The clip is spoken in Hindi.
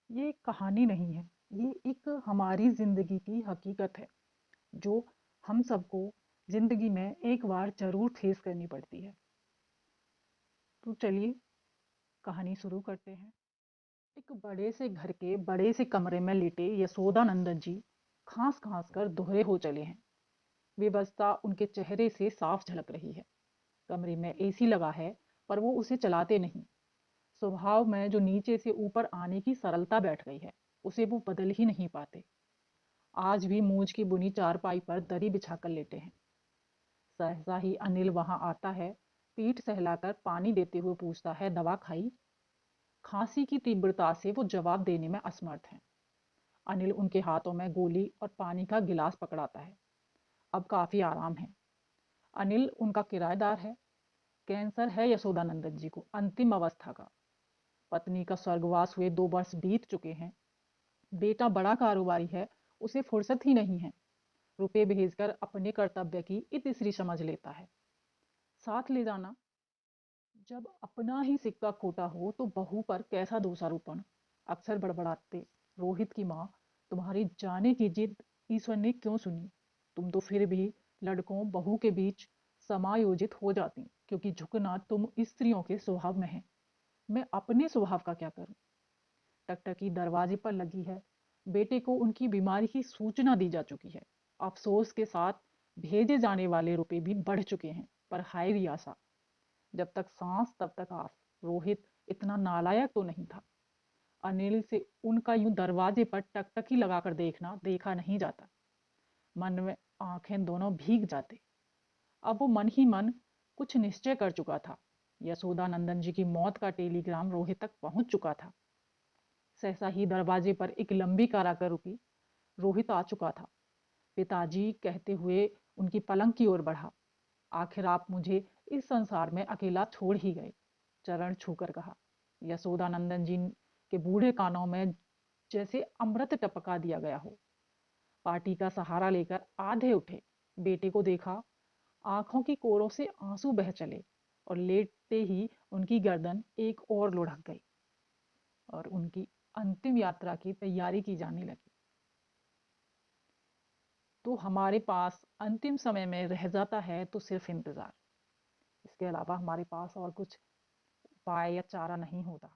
ये एक कहानी नहीं है, ये एक हमारी ज़िंदगी की हकीकत है, जो हम सबको ज़िंदगी में एक बार ज़रूर फेस करनी पड़ती है। तो चलिए कहानी शुरू करते हैं। एक बड़े से घर के बड़े से कमरे में लेटे यशोदानंदन जी खांस-खांस कर दोहरे हो चले हैं। बेबसता उनके चेहरे से साफ झलक रही है। कमरे में एसी लगा है, पर वो उसे चलाते नहीं। स्वभाव में जो नीचे से ऊपर आने की सरलता बैठ गई है, उसे वो बदल ही नहीं पाते। आज भी मूंज की बुनी चारपाई पर दरी बिछाकर लेटे हैं। सहसा ही अनिल वहां आता है। पीठ सहलाकर पानी देते हुए पूछता है, दवा खाई? खांसी की तीव्रता से वो जवाब देने में असमर्थ हैं। अनिल उनके हाथों में गोली और पानी का गिलास पकड़ाता है। अब काफी आराम है। अनिल उनका किराएदार है। कैंसर है यशोदानंदन जी को, अंतिम अवस्था का। पत्नी का स्वर्गवास हुए 2 वर्ष बीत चुके हैं। बेटा बड़ा कारोबारी है, उसे फुर्सत ही नहीं है। रुपए भेजकर अपने कर्तव्य की इतिश्री समझ लेता है। साथ ले जाना। जब अपना ही सिक्का खोटा हो तो बहू पर कैसा दोषारोपण। अक्सर बड़बड़ाते, रोहित की माँ, तुम्हारी जाने की जिद ईश्वर ने क्यों सुनी? तुम तो फिर भी लड़कों बहू के बीच समायोजित हो जाती, क्योंकि झुकना तुम स्त्रियों के स्वभाव में है। मैं अपने स्वभाव का क्या करूं? टकटकी दरवाजे पर लगी है। बेटे को उनकी बीमारी की सूचना दी जा चुकी है। अफसोस के साथ भेजे जाने वाले रुपए भी बढ़ चुके हैं, पर हाय रियासा, जब तक सांस तब तक आस। रोहित इतना नालायक तो नहीं था। अनिल से उनका यूं दरवाजे पर टकटकी लगाकर देखना देखा नहीं जाता। मन में आंखें दोनों भीग जाते। अब वो मन ही मन कुछ निश्चय कर चुका था। यशोदानंदन जी की मौत का टेलीग्राम रोहित तक पहुंच चुका था। सहसा ही दरवाजे पर एक लंबी कार आकर रुकी। रोहित आ चुका था। पिताजी कहते हुए उनकी पलंग की ओर बढ़ा। आखिर आप मुझे इस संसार में अकेला छोड़ ही गए, चरण छूकर कहा। यशोदानंदन जी के बूढ़े कानों में जैसे अमृत टपका दिया गया हो। पार्टी का सहारा लेकर आधे उठे। बेटे को देखा। आंखों की कोरों से आंसू बह चले और लेटते ही उनकी गर्दन एक और लुढ़क गई और उनकी अंतिम यात्रा की तैयारी की जाने लगी। तो हमारे पास अंतिम समय में रह जाता है तो सिर्फ इंतजार। इसके अलावा हमारे पास और कुछ उपाय या चारा नहीं होता।